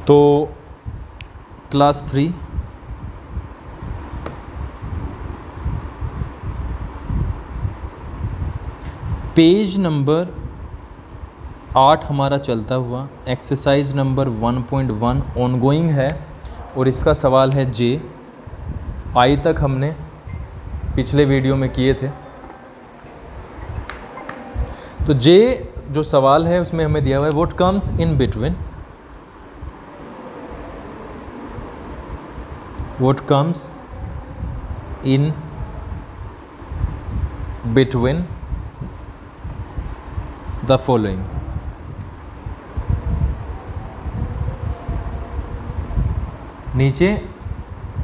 तो class 3 page number 8 हमारा चलता हुआ एक्सरसाइज नंबर 1.1 ऑनगोइंग है और इसका सवाल है जे। आई तक हमने पिछले वीडियो में किए थे। तो जे जो सवाल है उसमें हमें दिया हुआ है what comes in between, what comes in between the following. नीचे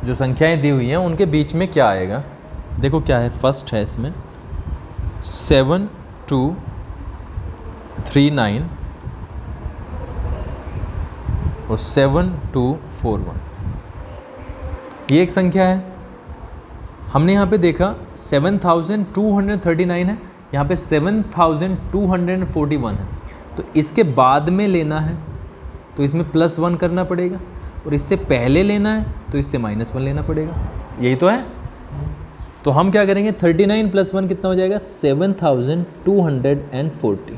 जो संख्याएं दी हुई हैं उनके बीच में क्या आएगा। देखो क्या है, फर्स्ट है इसमें 7239 और 7241। ये एक संख्या है। हमने यहाँ पे देखा 7239 है, यहाँ पे 7241 है। तो इसके बाद में लेना है तो इसमें +1 करना पड़ेगा, और इससे पहले लेना है तो इससे -1 लेना पड़ेगा। यही तो है। तो हम क्या करेंगे, 39 + 1 कितना हो जाएगा, 7240।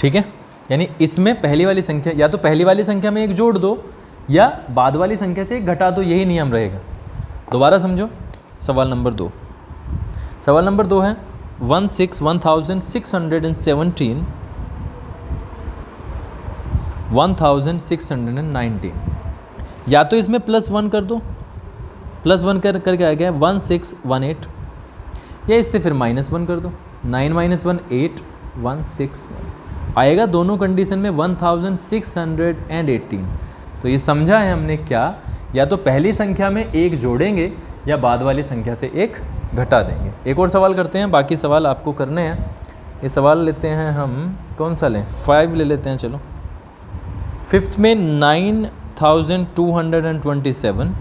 ठीक है, यानी इसमें पहली वाली संख्या, या तो पहली वाली संख्या में एक जोड़ दो या बाद वाली संख्या से एक घटा दो, यही नियम रहेगा। दोबारा समझो सवाल नंबर 2। सवाल नंबर 2 है 16,617 1619। या तो इसमें +1 कर दो, +1 करके आ गया 1618, या इससे फिर -1 कर दो, 9 - 1 8 161 आएगा। दोनों कंडीशन में 1618। तो ये समझा है हमने क्या, या तो पहली संख्या में एक जोड़ेंगे या बाद वाली संख्या से एक घटा देंगे। एक और सवाल करते हैं, बाकी सवाल आपको करने हैं। ये सवाल लेते हैं हम, कौन सा लें, 5 ले लेते हैं। चलो 5th में 9227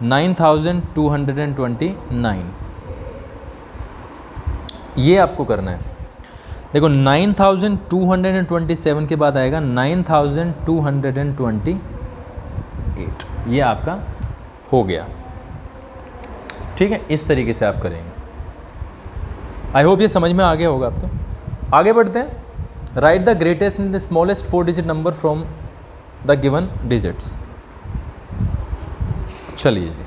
9229 ये आपको करना है। देखो 9227 के बाद आएगा 9228, ये आपका हो गया। ठीक है, इस तरीके से आप करेंगे। आई होप ये समझ में आ गया होगा आपको। आगे बढ़ते हैं। Right the greatest and the smallest 4 digit number from the given digits. चलिए जी,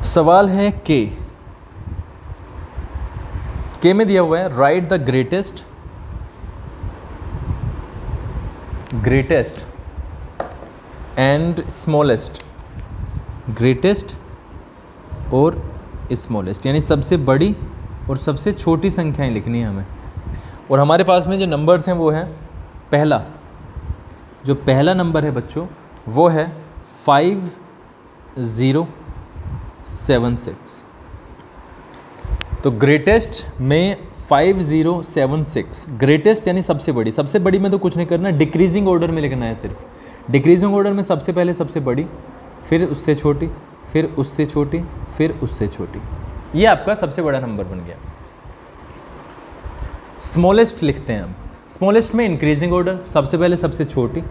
सवाल है के में दिया हुआ है right the greatest and smallest, greatest और स्मॉलेस्ट, यानी सबसे बड़ी और सबसे छोटी संख्याएं लिखनी है हमें। और हमारे पास में जो नंबर्स हैं वो हैं, पहला जो पहला नंबर है बच्चों वो है 5076। तो ग्रेटेस्ट में 5076, ग्रेटेस्ट यानी सबसे बड़ी। सबसे बड़ी में तो कुछ नहीं करना, डिक्रीजिंग ऑर्डर में लिखना है सिर्फ। डिक्रीजिंग ऑर्डर में सबसे पहले सबसे बड़ी, फिर उससे छोटी, फिर उससे छोटी, फिर उससे छोटी। ये आपका सबसे बड़ा नंबर बन गया। स्मॉलेस्ट लिखते हैं हम। स्मॉलेस्ट में इंक्रीजिंग ऑर्डर, सबसे पहले सबसे छोटी,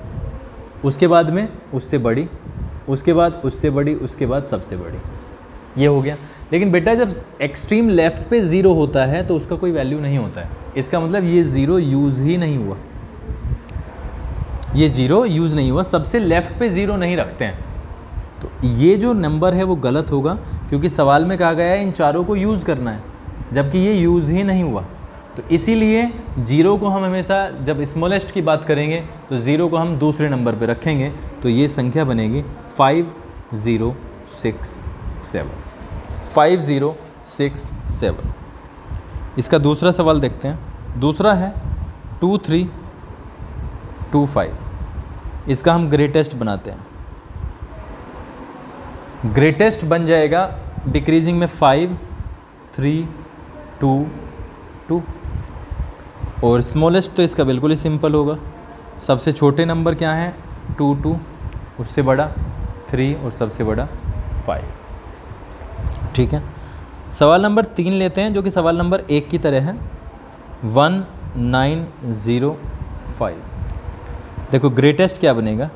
उसके बाद में उससे बड़ी, उसके बाद उससे बड़ी, उसके बाद सबसे बड़ी। ये हो गया। लेकिन बेटा जब एक्सट्रीम लेफ्ट पे 0 होता है तो उसका कोई वैल्यू नहीं होता है। इसका मतलब ये 0 यूज़ ही नहीं हुआ, ये 0 यूज़ नहीं हुआ। सबसे लेफ्ट पे 0 नहीं रखते हैं। तो ये जो नंबर है वो गलत होगा, क्योंकि सवाल में कहा गया है इन चारों को यूज़ करना है, जबकि ये यूज़ ही नहीं हुआ। तो इसीलिए 0 को हम हमेशा जब स्मॉलेस्ट की बात करेंगे तो 0 को हम दूसरे नंबर पे रखेंगे। तो ये संख्या बनेगी 5067। 5067। इसका दूसरा सवाल देखते हैं। दूसरा है 2325। इसका हम ग्रेटेस्ट बनाते हैं। ग्रेटेस्ट बन जाएगा डिक्रीजिंग में 5322, और स्मॉलेस्ट तो इसका बिल्कुल ही सिंपल होगा। सबसे छोटे नंबर क्या हैं, 22, उससे बड़ा 3 और सबसे बड़ा 5। ठीक है, सवाल नंबर 3 लेते हैं, जो कि सवाल नंबर 1 की तरह है। 1905। देखो ग्रेटेस्ट क्या बनेगा,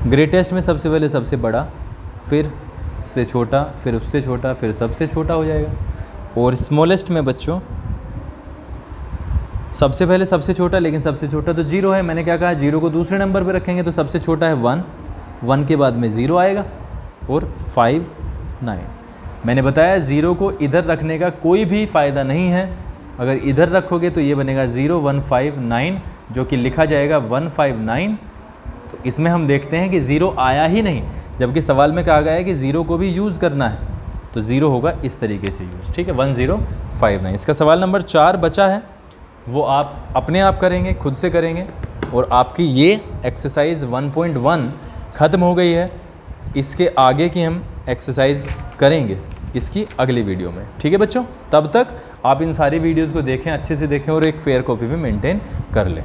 ग्रेटेस्ट में सबसे पहले सबसे बड़ा, फिर से छोटा, फिर उससे छोटा, फिर सबसे छोटा हो जाएगा। और स्मॉलेस्ट में बच्चों सबसे पहले सबसे छोटा, लेकिन सबसे छोटा तो 0 है। मैंने क्या कहा, 0 को दूसरे नंबर पे रखेंगे तो सबसे छोटा है 1, 1 के बाद में 0 आएगा और 5 9। मैंने बताया 0 को इधर रखने का कोई भी फ़ायदा नहीं है। अगर इधर रखोगे तो ये बनेगा 0159, जो कि लिखा जाएगा 159। तो इसमें हम देखते हैं कि 0 आया ही नहीं, जबकि सवाल में कहा गया है कि 0 को भी यूज़ करना है, तो 0 होगा इस तरीके से यूज़। ठीक है, 1059। इसका सवाल नंबर 4 बचा है, वो आप अपने आप करेंगे, खुद से करेंगे। और आपकी ये एक्सरसाइज 1.1 ख़त्म हो गई है। इसके आगे की हम एक्सरसाइज करेंगे इसकी अगली वीडियो में। ठीक है बच्चों, तब तक आप इन सारी वीडियोज़ को देखें, अच्छे से देखें और एक फेयर कॉपी भी मेंटेन कर लें।